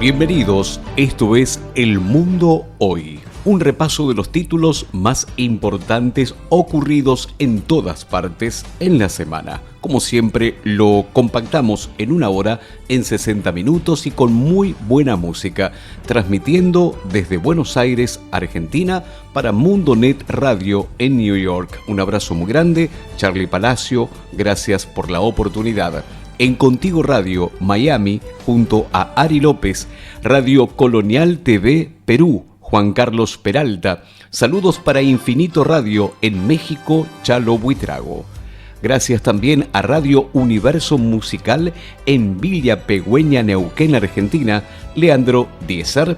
Bienvenidos, esto es El Mundo Hoy, un repaso de los títulos más importantes ocurridos en todas partes en la semana. Como siempre, lo compactamos en una hora, en 60 minutos y con muy buena música, transmitiendo desde Buenos Aires, Argentina, para Mundonet Radio en New York. Un abrazo muy grande, Charlie Palacio, gracias por la oportunidad. En Contigo Radio, Miami, junto a Ari López, Radio Colonial TV, Perú, Juan Carlos Peralta. Saludos para Infinito Radio en México, Chalo Buitrago. Gracias también a Radio Universo Musical en Villa Pegüeña, Neuquén, Argentina, Leandro Diezer.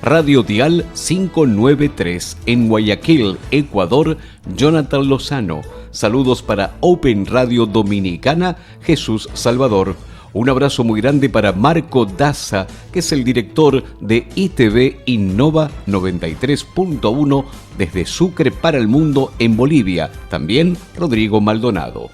Radio Dial 593 en Guayaquil, Ecuador, Jonathan Lozano. Saludos para Open Radio Dominicana, Jesús Salvador. Un abrazo muy grande para Marco Daza, que es el director de ITV Innova 93.1 desde Sucre para el mundo en Bolivia. También Rodrigo Maldonado.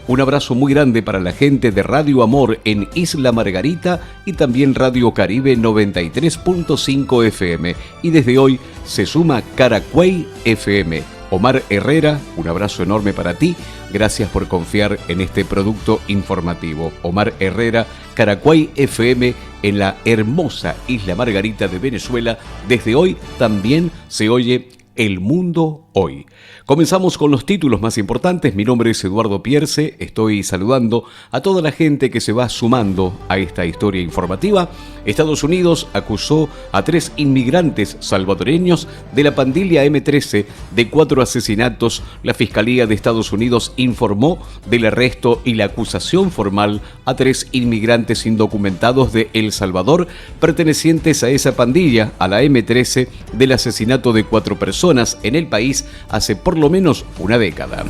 Un abrazo muy grande para la gente de Radio Amor en Isla Margarita y también Radio Caribe 93.5 FM. Y desde hoy se suma Caracuey FM. Omar Herrera, un abrazo enorme para ti. Gracias por confiar en este producto informativo. Omar Herrera, Caracuey FM en la hermosa Isla Margarita de Venezuela. Desde hoy también se oye El Mundo Hoy. Comenzamos con los títulos más importantes. Mi nombre es Eduardo Pierce. Estoy saludando a toda la gente que se va sumando a esta historia informativa. Estados Unidos acusó a 3 inmigrantes salvadoreños de la pandilla M13 de 4 asesinatos. La Fiscalía de Estados Unidos informó del arresto y la acusación formal a 3 inmigrantes indocumentados de El Salvador pertenecientes a esa pandilla, a la M13, del asesinato de 4 personas en el país hace por lo menos una década.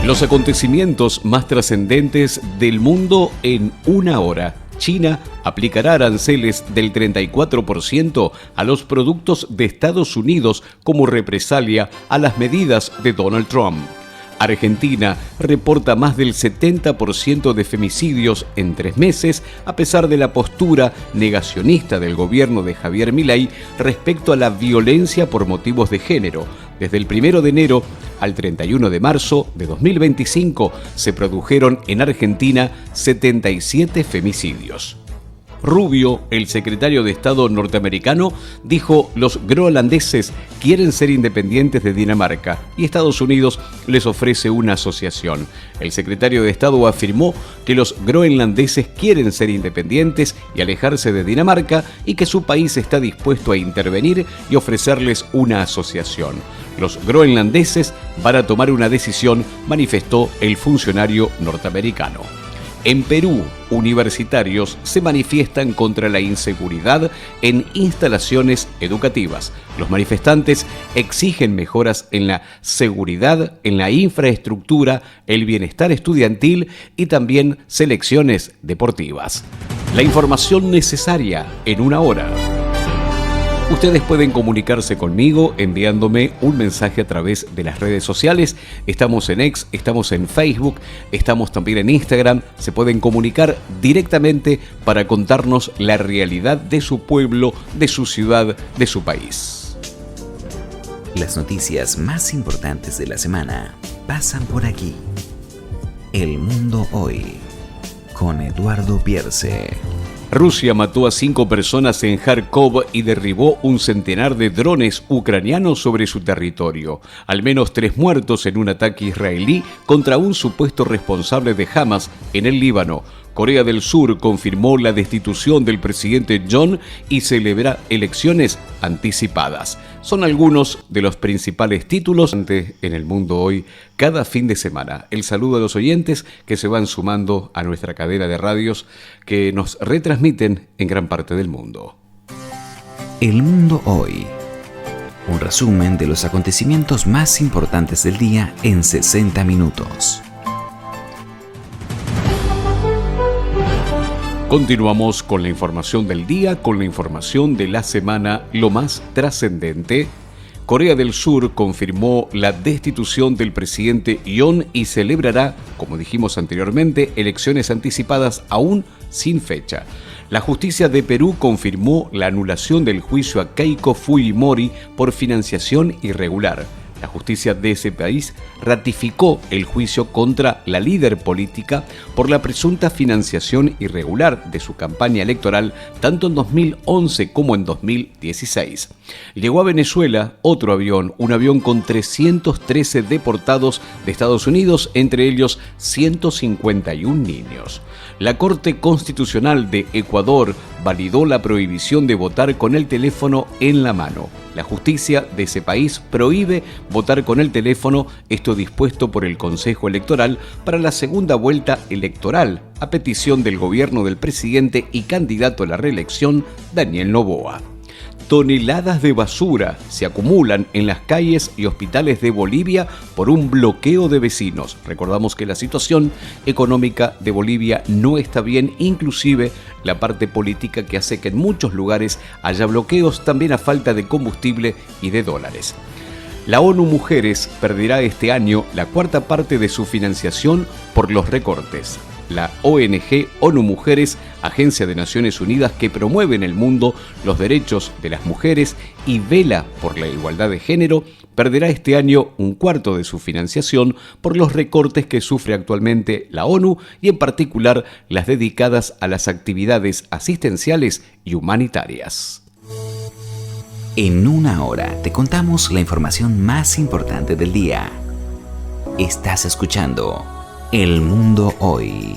Los acontecimientos más trascendentes del mundo en una hora. China aplicará aranceles del 34% a los productos de Estados Unidos como represalia a las medidas de Donald Trump. Argentina reporta más del 70% de femicidios en 3 meses, a pesar de la postura negacionista del gobierno de Javier Milei respecto a la violencia por motivos de género. Desde el 1 de enero al 31 de marzo de 2025 se produjeron en Argentina 77 femicidios. Rubio, el secretario de Estado norteamericano, dijo: los groenlandeses quieren ser independientes de Dinamarca y Estados Unidos les ofrece una asociación. El secretario de Estado afirmó que los groenlandeses quieren ser independientes y alejarse de Dinamarca y que su país está dispuesto a intervenir y ofrecerles una asociación. Los groenlandeses van a tomar una decisión, manifestó el funcionario norteamericano. En Perú, universitarios se manifiestan contra la inseguridad en instalaciones educativas. Los manifestantes exigen mejoras en la seguridad, en la infraestructura, el bienestar estudiantil y también selecciones deportivas. La información necesaria en una hora. Ustedes pueden comunicarse conmigo enviándome un mensaje a través de las redes sociales. Estamos en X, estamos en Facebook, estamos también en Instagram. Se pueden comunicar directamente para contarnos la realidad de su pueblo, de su ciudad, de su país. Las noticias más importantes de la semana pasan por aquí. El Mundo Hoy, con Eduardo Pierce. Rusia mató a 5 personas en Kharkov y derribó un centenar de drones ucranianos sobre su territorio. Al menos 3 muertos en un ataque israelí contra un supuesto responsable de Hamas en el Líbano. Corea del Sur confirmó la destitución del presidente John y celebra elecciones anticipadas. Son algunos de los principales títulos en El Mundo Hoy cada fin de semana. El saludo a los oyentes que se van sumando a nuestra cadena de radios que nos retransmiten en gran parte del mundo. El Mundo Hoy. Un resumen de los acontecimientos más importantes del día en 60 minutos. Continuamos con la información del día, con la información de la semana, lo más trascendente. Corea del Sur confirmó la destitución del presidente Yoon y celebrará, como dijimos anteriormente, elecciones anticipadas aún sin fecha. La justicia de Perú confirmó la anulación del juicio a Keiko Fujimori por financiación irregular. La justicia de ese país ratificó el juicio contra la líder política por la presunta financiación irregular de su campaña electoral tanto en 2011 como en 2016. Llegó a Venezuela otro avión, un avión con 313 deportados de Estados Unidos, entre ellos 151 niños. La Corte Constitucional de Ecuador validó la prohibición de votar con el teléfono en la mano. La justicia de ese país prohíbe votar con el teléfono, esto dispuesto por el Consejo Electoral para la segunda vuelta electoral, a petición del gobierno del presidente y candidato a la reelección, Daniel Noboa. Toneladas de basura se acumulan en las calles y hospitales de Bolivia por un bloqueo de vecinos. Recordamos que la situación económica de Bolivia no está bien, inclusive la parte política que hace que en muchos lugares haya bloqueos, también a falta de combustible y de dólares. La ONU Mujeres perderá este año la cuarta parte de su financiación por los recortes. La ONG ONU Mujeres, agencia de Naciones Unidas que promueve en el mundo los derechos de las mujeres y vela por la igualdad de género, perderá este año un cuarto de su financiación por los recortes que sufre actualmente la ONU y en particular las dedicadas a las actividades asistenciales y humanitarias. En una hora te contamos la información más importante del día. Estás escuchando El Mundo Hoy.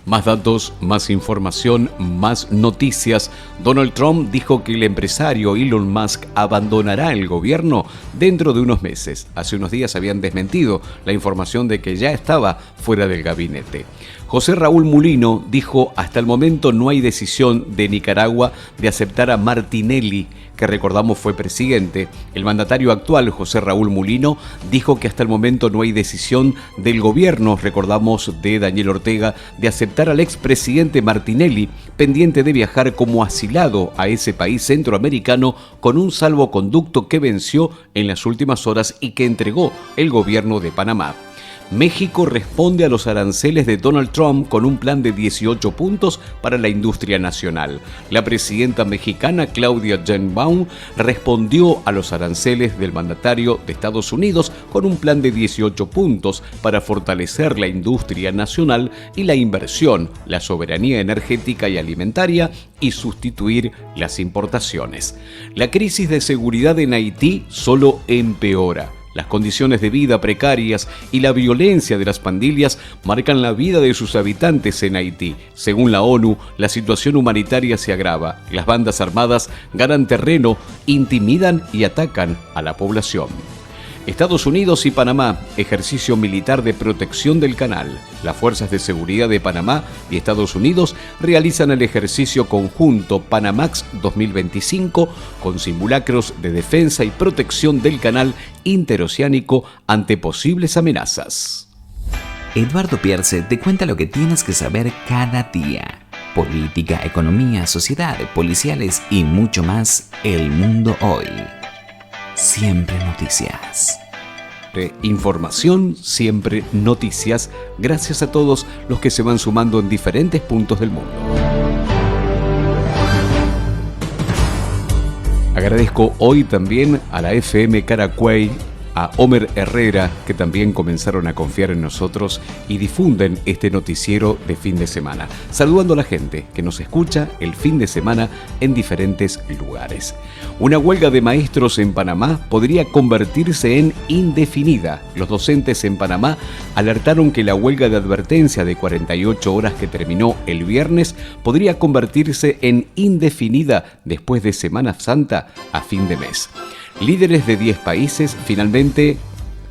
Más datos, más información, más noticias. Donald Trump dijo que el empresario Elon Musk abandonará el gobierno dentro de unos meses. Hace unos días habían desmentido la información de que ya estaba fuera del gabinete. José Raúl Mulino dijo: hasta el momento no hay decisión de Nicaragua de aceptar a Martinelli, que recordamos fue presidente. El mandatario actual, José Raúl Mulino, dijo que hasta el momento no hay decisión del gobierno, recordamos, de Daniel Ortega, de aceptar al expresidente Martinelli, pendiente de viajar como asilado a ese país centroamericano con un salvoconducto que venció en las últimas horas y que entregó el gobierno de Panamá. México responde a los aranceles de Donald Trump con un plan de 18 puntos para la industria nacional. La presidenta mexicana Claudia Sheinbaum respondió a los aranceles del mandatario de Estados Unidos con un plan de 18 puntos para fortalecer la industria nacional y la inversión, la soberanía energética y alimentaria y sustituir las importaciones. La crisis de seguridad en Haití solo empeora. Las condiciones de vida precarias y la violencia de las pandillas marcan la vida de sus habitantes en Haití. Según la ONU, la situación humanitaria se agrava. Las bandas armadas ganan terreno, intimidan y atacan a la población. Estados Unidos y Panamá, ejercicio militar de protección del canal. Las fuerzas de seguridad de Panamá y Estados Unidos realizan el ejercicio conjunto Panamax 2025 con simulacros de defensa y protección del canal interoceánico ante posibles amenazas. Eduardo Pierce te cuenta lo que tienes que saber cada día. Política, economía, sociedad, policiales y mucho más. El Mundo Hoy. Siempre noticias. Información, siempre noticias. Gracias a todos los que se van sumando en diferentes puntos del mundo. Agradezco hoy también a la FM Caracuay, a Homer Herrera, que también comenzaron a confiar en nosotros y difunden este noticiero de fin de semana, saludando a la gente que nos escucha el fin de semana en diferentes lugares. Una huelga de maestros en Panamá podría convertirse en indefinida. Los docentes en Panamá alertaron que la huelga de advertencia de 48 horas que terminó el viernes podría convertirse en indefinida después de Semana Santa a fin de mes. Líderes de 10 países finalmente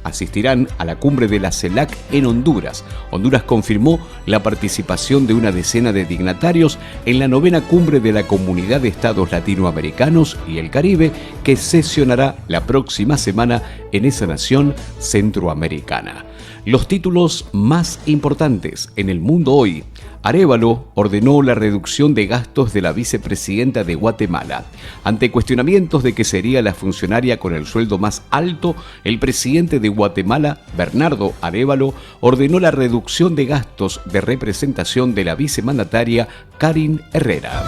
asistirán a la cumbre de la CELAC en Honduras. Honduras confirmó la participación de una decena de dignatarios en la 9ª cumbre de la Comunidad de Estados Latinoamericanos y el Caribe, que sesionará la próxima semana en esa nación centroamericana. Los títulos más importantes en el mundo hoy. Arévalo ordenó la reducción de gastos de la vicepresidenta de Guatemala. Ante cuestionamientos de que sería la funcionaria con el sueldo más alto, el presidente de Guatemala, Bernardo Arévalo, ordenó la reducción de gastos de representación de la vicemandataria Karin Herrera.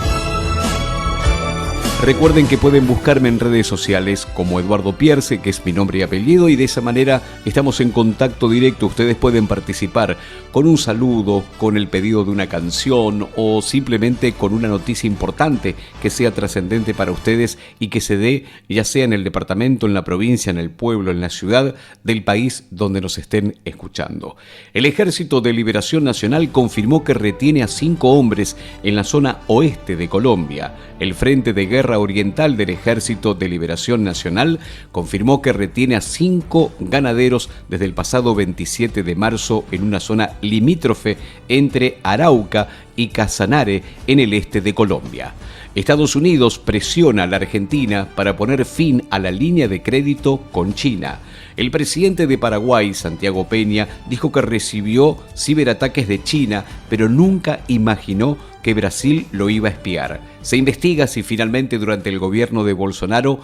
Recuerden que pueden buscarme en redes sociales como Eduardo Pierce, que es mi nombre y apellido, y de esa manera estamos en contacto directo. Ustedes pueden participar con un saludo, con el pedido de una canción o simplemente con una noticia importante que sea trascendente para ustedes y que se dé ya sea en el departamento, en la provincia, en el pueblo, en la ciudad del país donde nos estén escuchando. El Ejército de Liberación Nacional confirmó que retiene a 5 hombres en la zona oeste de Colombia. El Frente de Guerra Oriental del Ejército de Liberación Nacional confirmó que retiene a 5 ganaderos desde el pasado 27 de marzo en una zona limítrofe entre Arauca y Casanare en el este de Colombia. Estados Unidos presiona a la Argentina para poner fin a la línea de crédito con China. El presidente de Paraguay, Santiago Peña, dijo que recibió ciberataques de China, pero nunca imaginó que Brasil lo iba a espiar. Se investiga si finalmente durante el gobierno de Bolsonaro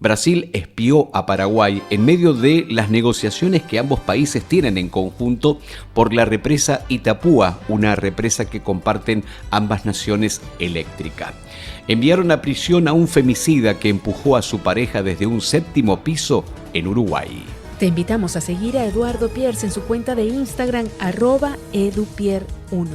Brasil espió a Paraguay en medio de las negociaciones que ambos países tienen en conjunto por la represa Itapúa, una represa que comparten ambas naciones eléctrica. Enviaron a prisión a un femicida que empujó a su pareja desde un 7º piso en Uruguay. Te invitamos a seguir a Eduardo Pierce en su cuenta de Instagram @edupier1.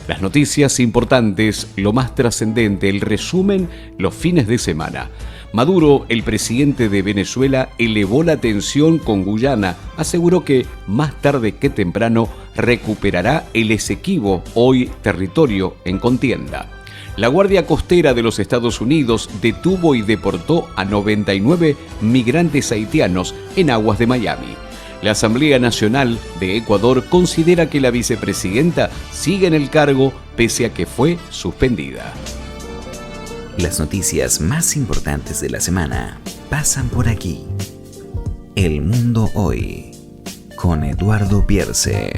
Las noticias importantes, lo más trascendente, el resumen, los fines de semana. Maduro, el presidente de Venezuela, elevó la tensión con Guyana. Aseguró que más tarde que temprano recuperará el Esequibo, hoy territorio en contienda. La Guardia Costera de los Estados Unidos detuvo y deportó a 99 migrantes haitianos en aguas de Miami. La Asamblea Nacional de Ecuador considera que la vicepresidenta sigue en el cargo pese a que fue suspendida. Las noticias más importantes de la semana pasan por aquí. El Mundo Hoy, con Eduardo Pierce.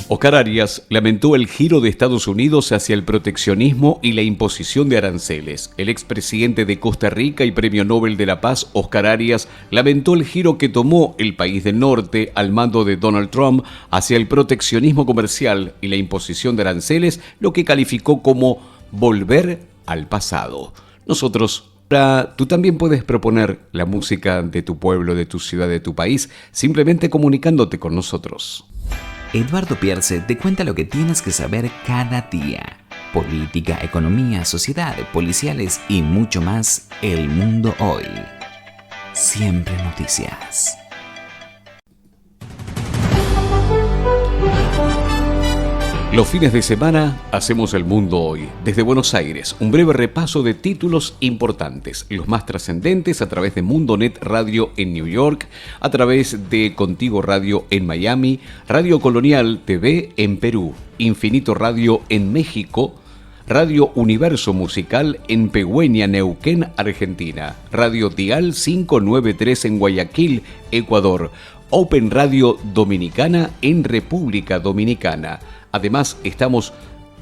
Oscar Arias lamentó el giro de Estados Unidos hacia el proteccionismo y la imposición de aranceles. El expresidente de Costa Rica y Premio Nobel de la Paz, Oscar Arias, lamentó el giro que tomó el país del norte al mando de Donald Trump hacia el proteccionismo comercial y la imposición de aranceles, lo que calificó como volver al pasado. Tú también puedes proponer la música de tu pueblo, de tu ciudad, de tu país, simplemente comunicándote con nosotros. Eduardo Pierce te cuenta lo que tienes que saber cada día. Política, economía, sociedad, policiales y mucho más. El Mundo Hoy. Siempre noticias. Los fines de semana hacemos El Mundo Hoy. Desde Buenos Aires, un breve repaso de títulos importantes, los más trascendentes a través de Mundonet Radio en New York, a través de Contigo Radio en Miami, Radio Colonial TV en Perú, Infinito Radio en México, Radio Universo Musical en Pegüeña, Neuquén, Argentina, Radio Dial 593 en Guayaquil, Ecuador, Open Radio Dominicana en República Dominicana. Además, estamos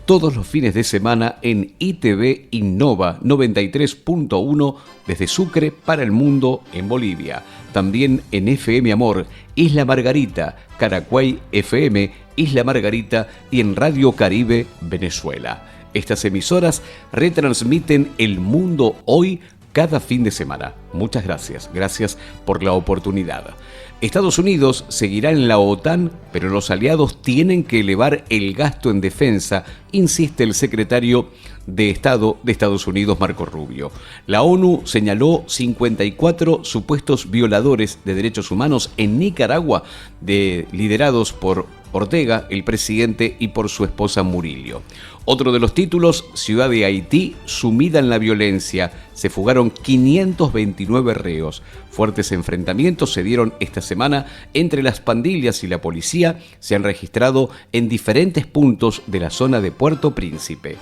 todos los fines de semana en ITV Innova 93.1 desde Sucre para el mundo en Bolivia. También en FM Amor, Isla Margarita, Caracuay FM, Isla Margarita y en Radio Caribe, Venezuela. Estas emisoras retransmiten El Mundo Hoy cada fin de semana. Muchas gracias. Gracias por la oportunidad. Estados Unidos seguirá en la OTAN, pero los aliados tienen que elevar el gasto en defensa, insiste el secretario de Estado de Estados Unidos, Marco Rubio. La ONU señaló 54 supuestos violadores de derechos humanos en Nicaragua, liderados por Ortega, el presidente, y por su esposa Murillo. Otro de los títulos, Ciudad de Haití, sumida en la violencia. Se fugaron 529 reos. Fuertes enfrentamientos se dieron esta semana entre las pandillas y la policía. Se han registrado en diferentes puntos de la zona de Puerto Príncipe.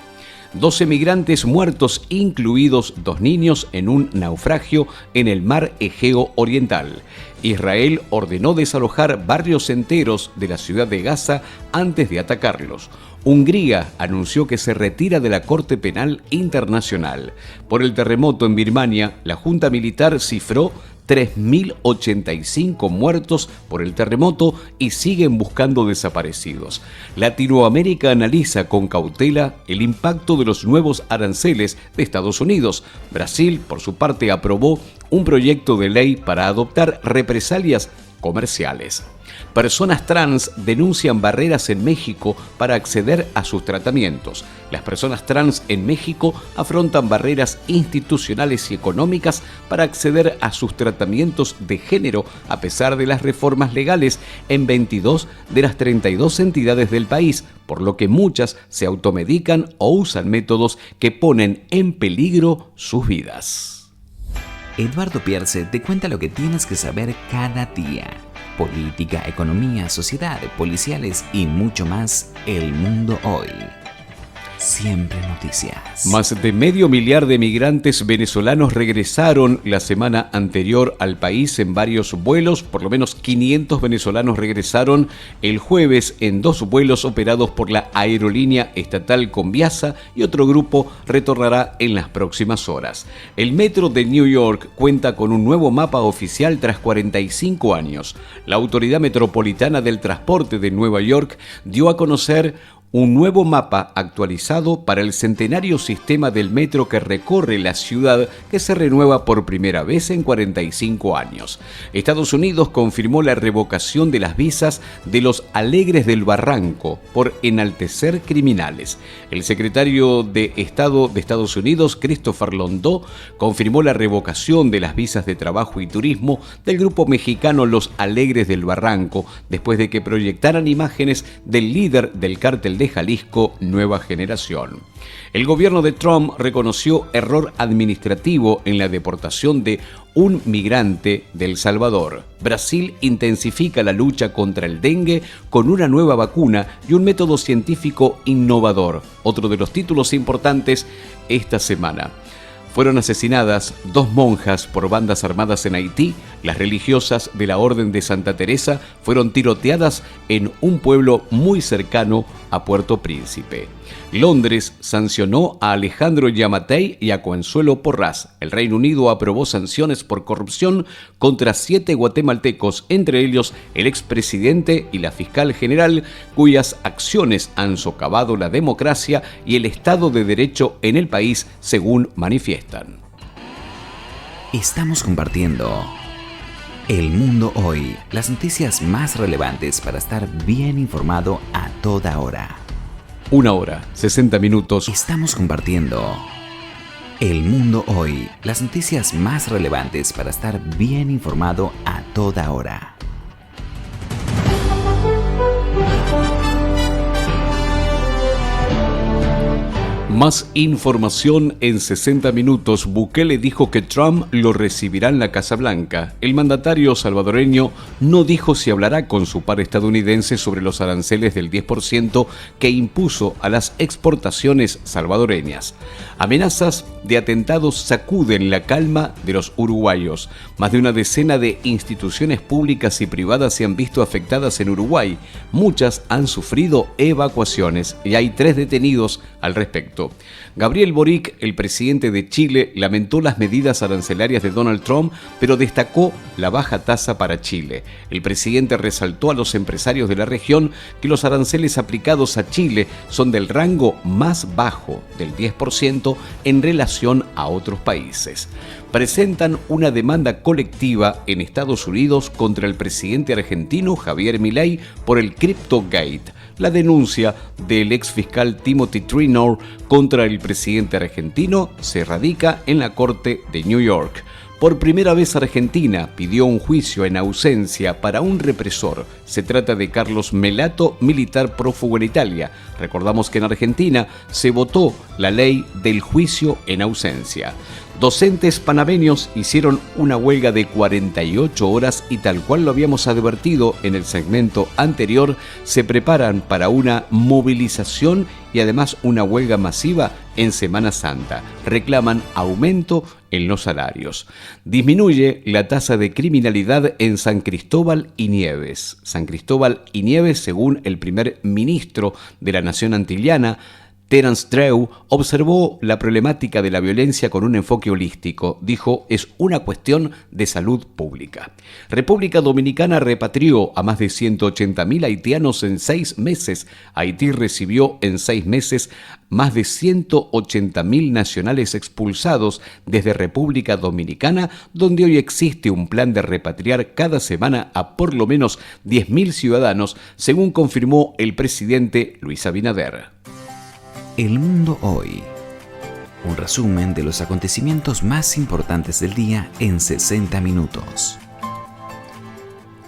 12 migrantes muertos, incluidos 2 niños, en un naufragio en el mar Egeo Oriental. Israel ordenó desalojar barrios enteros de la ciudad de Gaza antes de atacarlos. Hungría anunció que se retira de la Corte Penal Internacional. Por el terremoto en Birmania, la Junta Militar cifró 3.085 muertos por el terremoto y siguen buscando desaparecidos. Latinoamérica analiza con cautela el impacto de los nuevos aranceles de Estados Unidos. Brasil, por su parte, aprobó un proyecto de ley para adoptar represalias comerciales. Personas trans denuncian barreras en México para acceder a sus tratamientos. Las personas trans en México afrontan barreras institucionales y económicas para acceder a sus tratamientos de género, a pesar de las reformas legales en 22 de las 32 entidades del país, por lo que muchas se automedican o usan métodos que ponen en peligro sus vidas. Eduardo Pierce te cuenta lo que tienes que saber cada día. Política, economía, sociedad, policiales y mucho más. El mundo hoy. Siempre noticias. Más de 500 000 de migrantes venezolanos regresaron la semana anterior al país en varios vuelos. Por lo menos 500 venezolanos regresaron el jueves en 2 vuelos operados por la aerolínea estatal Conviasa, y otro grupo retornará en las próximas horas. El metro de New York cuenta con un nuevo mapa oficial tras 45 años. La Autoridad Metropolitana del Transporte de Nueva York dio a conocer un nuevo mapa actualizado para el centenario sistema del metro que recorre la ciudad, que se renueva por primera vez en 45 años. Estados Unidos confirmó la revocación de las visas de los Alegres del Barranco por enaltecer criminales. El secretario de Estado de Estados Unidos, Christopher Londó, confirmó la revocación de las visas de trabajo y turismo del grupo mexicano Los Alegres del Barranco, después de que proyectaran imágenes del líder del cártel de Jalisco, Nueva Generación. El gobierno de Trump reconoció error administrativo en la deportación de un migrante de El Salvador. Brasil intensifica la lucha contra el dengue con una nueva vacuna y un método científico innovador. Otro de los títulos importantes esta semana. Fueron asesinadas 2 monjas por bandas armadas en Haití. Las religiosas de la Orden de Santa Teresa fueron tiroteadas en un pueblo muy cercano a Puerto Príncipe. Londres sancionó a Alejandro Yamatei y a Consuelo Porras. El Reino Unido aprobó sanciones por corrupción contra 7 guatemaltecos, entre ellos el expresidente y la fiscal general, cuyas acciones han socavado la democracia y el Estado de Derecho en el país, según manifiestan. Estamos compartiendo El Mundo Hoy, las noticias más relevantes para estar bien informado a toda hora. 1 hora, 60 minutos. Estamos compartiendo El Mundo Hoy, las noticias más relevantes para estar bien informado a toda hora. Más información en 60 minutos. Bukele dijo que Trump lo recibirá en la Casa Blanca. El mandatario salvadoreño no dijo si hablará con su par estadounidense sobre los aranceles del 10% que impuso a las exportaciones salvadoreñas. Amenazas de atentados sacuden la calma de los uruguayos. Más de una decena de instituciones públicas y privadas se han visto afectadas en Uruguay. Muchas han sufrido evacuaciones y hay 3 detenidos al respecto. Gabriel Boric, el presidente de Chile, lamentó las medidas arancelarias de Donald Trump, pero destacó la baja tasa para Chile. El presidente resaltó a los empresarios de la región que los aranceles aplicados a Chile son del rango más bajo, del 10%, en relación a otros países. Presentan una demanda colectiva en Estados Unidos contra el presidente argentino Javier Milei por el CryptoGate. La denuncia del exfiscal Timothy Trinor contra el presidente argentino se radica en la Corte de New York. Por primera vez Argentina pidió un juicio en ausencia para un represor. Se trata de Carlos Melato, militar prófugo en Italia. Recordamos que en Argentina se votó la ley del juicio en ausencia. Docentes panameños hicieron una huelga de 48 horas y, tal cual lo habíamos advertido en el segmento anterior, se preparan para una movilización y además una huelga masiva en Semana Santa. Reclaman aumento en los salarios. Disminuye la tasa de criminalidad en San Cristóbal y Nieves. San Cristóbal y Nieves, según el primer ministro de la nación antillana, Terence Drew, observó la problemática de la violencia con un enfoque holístico. Dijo, es una cuestión de salud pública. República Dominicana repatrió a más de 180.000 haitianos en 6 meses. Haití recibió en 6 meses más de 180.000 nacionales expulsados desde República Dominicana, donde hoy existe un plan de repatriar cada semana a por lo menos 10.000 ciudadanos, según confirmó el presidente Luis Abinader. El mundo hoy. Un resumen de los acontecimientos más importantes del día en 60 minutos.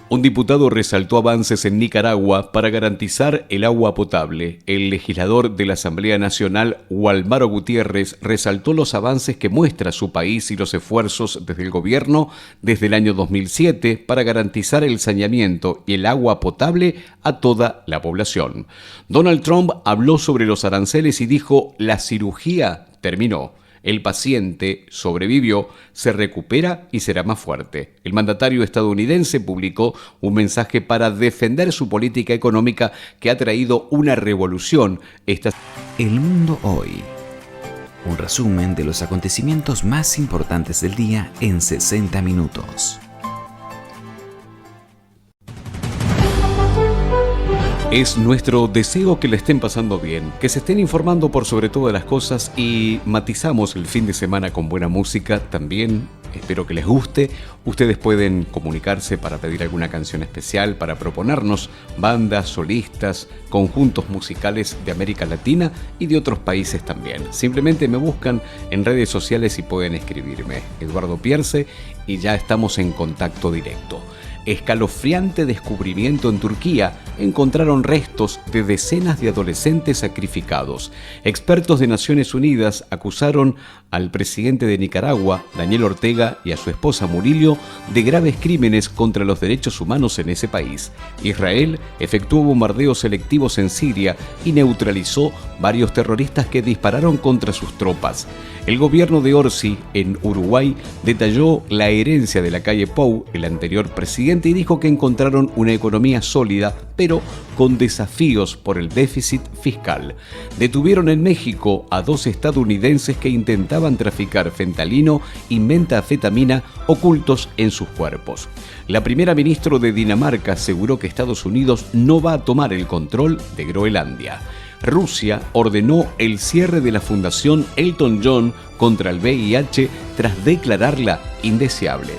Un diputado resaltó avances en Nicaragua para garantizar el agua potable. El legislador de la Asamblea Nacional, Walmaro Gutiérrez, resaltó los avances que muestra su país y los esfuerzos desde el gobierno desde el año 2007 para garantizar el saneamiento y el agua potable a toda la población. Donald Trump habló sobre los aranceles y dijo, la cirugía terminó. El paciente sobrevivió, se recupera y será más fuerte. El mandatario estadounidense publicó un mensaje para defender su política económica que ha traído una revolución. El mundo hoy. Un resumen de los acontecimientos más importantes del día en 60 minutos. Es nuestro deseo que le estén pasando bien, que se estén informando por sobre todas las cosas y matizamos el fin de semana con buena música también. Espero que les guste. Ustedes pueden comunicarse para pedir alguna canción especial, para proponernos bandas, solistas, conjuntos musicales de América Latina y de otros países también. Simplemente me buscan en redes sociales y pueden escribirme. Eduardo Pierce, y ya estamos en contacto directo. Escalofriante descubrimiento en Turquía. Encontraron restos de decenas de adolescentes sacrificados. Expertos de Naciones Unidas acusaron al presidente de Nicaragua, Daniel Ortega, y a su esposa Murillo de graves crímenes contra los derechos humanos en ese país. Israel efectuó bombardeos selectivos en Siria y neutralizó varios terroristas que dispararon contra sus tropas. El gobierno de Orsi, en Uruguay, detalló la herencia de la calle Pou, el anterior presidente, y dijo que encontraron una economía sólida, pero con desafíos por el déficit fiscal. Detuvieron en México a 2 estadounidenses que intentaban traficar fentanilo y metanfetamina ocultos en sus cuerpos. La primera ministra de Dinamarca aseguró que Estados Unidos no va a tomar el control de Groenlandia. Rusia ordenó el cierre de la Fundación Elton John contra el VIH tras declararla indeseable.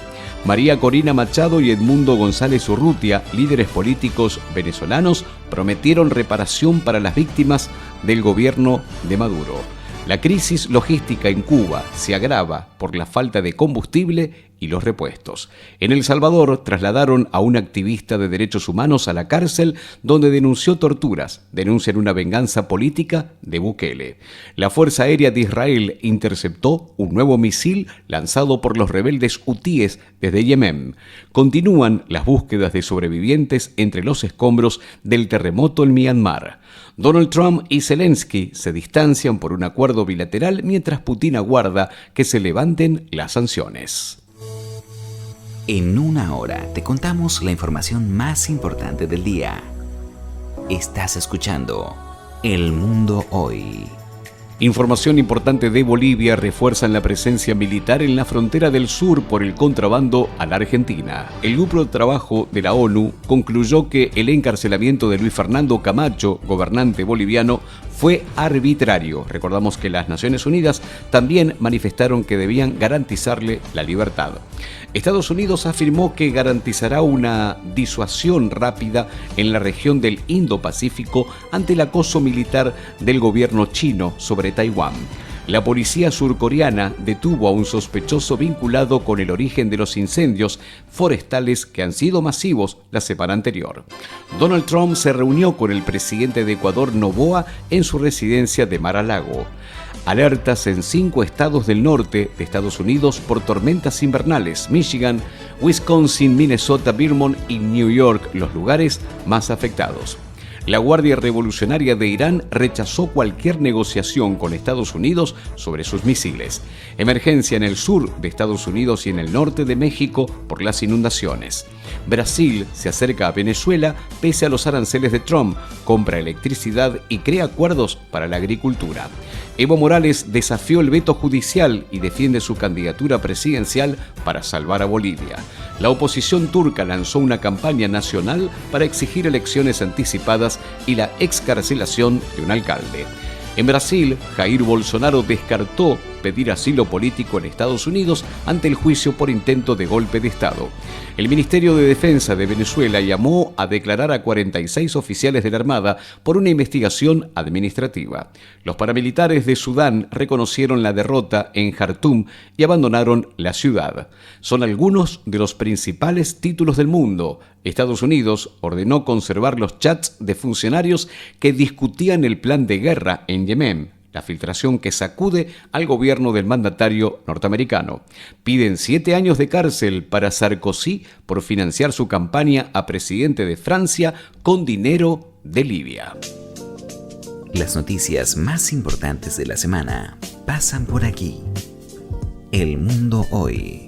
María Corina Machado y Edmundo González Urrutia, líderes políticos venezolanos, prometieron reparación para las víctimas del gobierno de Maduro. La crisis logística en Cuba se agrava por la falta de combustible y los repuestos. En El Salvador trasladaron a un activista de derechos humanos a la cárcel donde denunció torturas. Denuncian una venganza política de Bukele. La Fuerza Aérea de Israel interceptó un nuevo misil lanzado por los rebeldes hutíes desde Yemen. Continúan las búsquedas de sobrevivientes entre los escombros del terremoto en Myanmar. Donald Trump y Zelensky se distancian por un acuerdo bilateral mientras Putin aguarda que se levanten las sanciones. En una hora te contamos la información más importante del día. Estás escuchando El Mundo Hoy. Información importante de Bolivia: refuerzan la presencia militar en la frontera del sur por el contrabando a la Argentina. El grupo de trabajo de la ONU concluyó que el encarcelamiento de Luis Fernando Camacho, gobernante boliviano, fue arbitrario. Recordamos que las Naciones Unidas también manifestaron que debían garantizarle la libertad. Estados Unidos afirmó que garantizará una disuasión rápida en la región del Indo-Pacífico ante el acoso militar del gobierno chino sobre Taiwán. La policía surcoreana detuvo a un sospechoso vinculado con el origen de los incendios forestales que han sido masivos la semana anterior. Donald Trump se reunió con el presidente de Ecuador, Noboa, en su residencia de Mar-a-Lago. Alertas en 5 estados del norte de Estados Unidos por tormentas invernales: Michigan, Wisconsin, Minnesota, Vermont y New York, los lugares más afectados. La Guardia Revolucionaria de Irán rechazó cualquier negociación con Estados Unidos sobre sus misiles. Emergencia en el sur de Estados Unidos y en el norte de México por las inundaciones. Brasil se acerca a Venezuela pese a los aranceles de Trump, compra electricidad y crea acuerdos para la agricultura. Evo Morales desafió el veto judicial y defiende su candidatura presidencial para salvar a Bolivia. La oposición turca lanzó una campaña nacional para exigir elecciones anticipadas y la excarcelación de un alcalde. En Brasil, Jair Bolsonaro descartó pedir asilo político en Estados Unidos ante el juicio por intento de golpe de Estado. El Ministerio de Defensa de Venezuela llamó a declarar a 46 oficiales de la Armada por una investigación administrativa. Los paramilitares de Sudán reconocieron la derrota en Jartum y abandonaron la ciudad. Son algunos de los principales títulos del mundo. Estados Unidos ordenó conservar los chats de funcionarios que discutían el plan de guerra en Yemen. La filtración que sacude al gobierno del mandatario norteamericano. Piden 7 años de cárcel para Sarkozy por financiar su campaña a presidente de Francia con dinero de Libia. Las noticias más importantes de la semana pasan por aquí. El Mundo Hoy,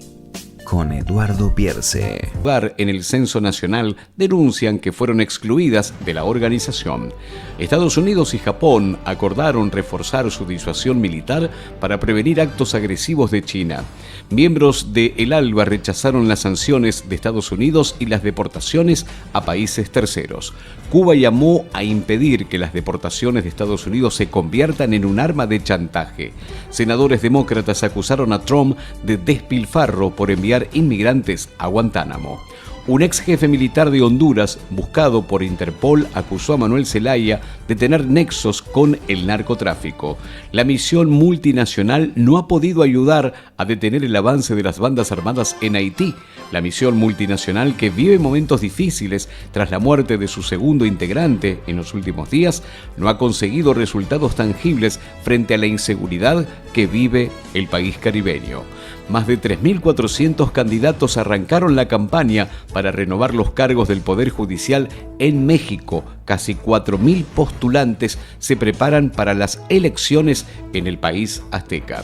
con Eduardo Pierce. En el Censo Nacional denuncian que fueron excluidas de la organización. Estados Unidos y Japón acordaron reforzar su disuasión militar para prevenir actos agresivos de China. Miembros de El ALBA rechazaron las sanciones de Estados Unidos y las deportaciones a países terceros. Cuba llamó a impedir que las deportaciones de Estados Unidos se conviertan en un arma de chantaje. Senadores demócratas acusaron a Trump de despilfarro por enviar inmigrantes a Guantánamo. Un ex jefe militar de Honduras, buscado por Interpol, acusó a Manuel Zelaya de tener nexos con el narcotráfico. La misión multinacional no ha podido ayudar a detener el avance de las bandas armadas en Haití. La misión multinacional, que vive momentos difíciles tras la muerte de su segundo integrante en los últimos días, no ha conseguido resultados tangibles frente a la inseguridad que vive el país caribeño. Más de 3.400 candidatos arrancaron la campaña para renovar los cargos del Poder Judicial en México. Casi 4.000 postulantes se preparan para las elecciones en el país azteca.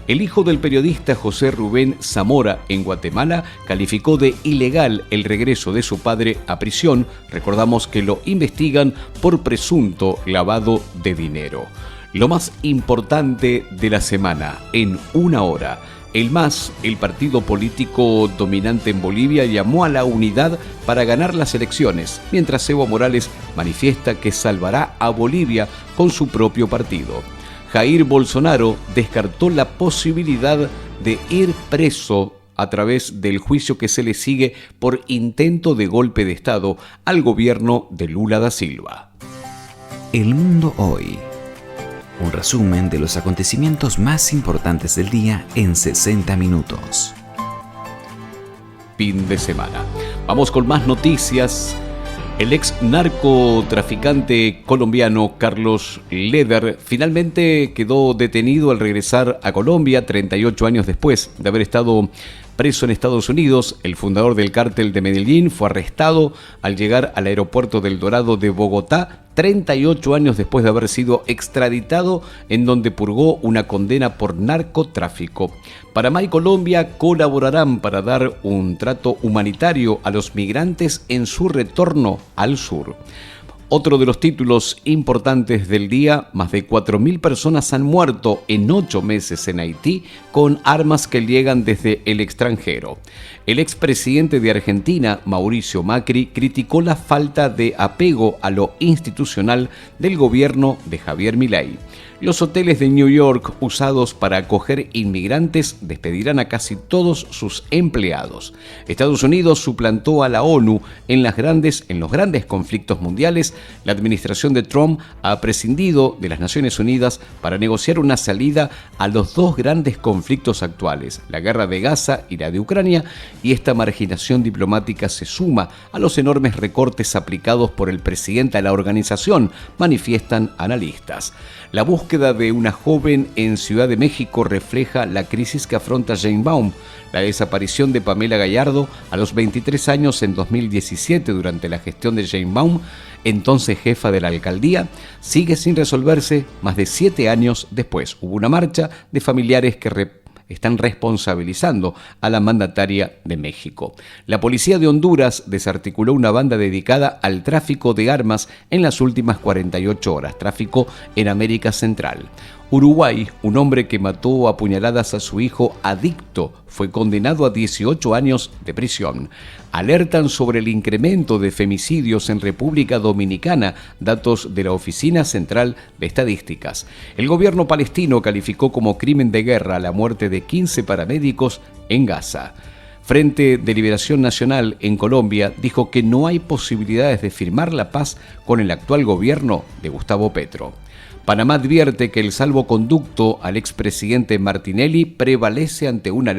El hijo del periodista José Rubén Zamora en Guatemala calificó de ilegal el regreso de su padre a prisión. Recordamos que lo investigan por presunto lavado de dinero. Lo más importante de la semana en una hora. El MAS, el partido político dominante en Bolivia, llamó a la unidad para ganar las elecciones, mientras Evo Morales manifiesta que salvará a Bolivia con su propio partido. Jair Bolsonaro descartó la posibilidad de ir preso a través del juicio que se le sigue por intento de golpe de Estado al gobierno de Lula da Silva. El Mundo Hoy. Un resumen de los acontecimientos más importantes del día en 60 minutos. Fin de semana. Vamos con más noticias. El ex narcotraficante colombiano Carlos Leder finalmente quedó detenido al regresar a Colombia 38 años después de haber estado preso en Estados Unidos. El fundador del cártel de Medellín fue arrestado al llegar al aeropuerto del Dorado de Bogotá 38 años después de haber sido extraditado, en donde purgó una condena por narcotráfico. Panamá y Colombia colaborarán para dar un trato humanitario a los migrantes en su retorno al sur. Otro de los títulos importantes del día: más de 4.000 personas han muerto en 8 meses en Haití con armas que llegan desde el extranjero. El expresidente de Argentina, Mauricio Macri, criticó la falta de apego a lo institucional del gobierno de Javier Milei. Los hoteles de New York usados para acoger inmigrantes despedirán a casi todos sus empleados. Estados Unidos suplantó a la ONU en los grandes conflictos mundiales. La administración de Trump ha prescindido de las Naciones Unidas para negociar una salida a los dos grandes conflictos actuales, la guerra de Gaza y la de Ucrania, y esta marginación diplomática se suma a los enormes recortes aplicados por el presidente a la organización, manifiestan analistas. La búsqueda de una joven en Ciudad de México refleja la crisis que afronta Sheinbaum. La desaparición de Pamela Gallardo a los 23 años en 2017 durante la gestión de Sheinbaum entonces jefa de la alcaldía, sigue sin resolverse más de 7 años después. Hubo una marcha de familiares que están responsabilizando a la mandataria de México. La policía de Honduras desarticuló una banda dedicada al tráfico de armas en las últimas 48 horas, tráfico en América Central. Uruguay, un hombre que mató a puñaladas a su hijo adicto, fue condenado a 18 años de prisión. Alertan sobre el incremento de femicidios en República Dominicana, datos de la Oficina Central de Estadísticas. El gobierno palestino calificó como crimen de guerra la muerte de 15 paramédicos en Gaza. Frente de Liberación Nacional en Colombia dijo que no hay posibilidades de firmar la paz con el actual gobierno de Gustavo Petro. Panamá advierte que el salvoconducto al expresidente Martinelli prevalece ante una alerta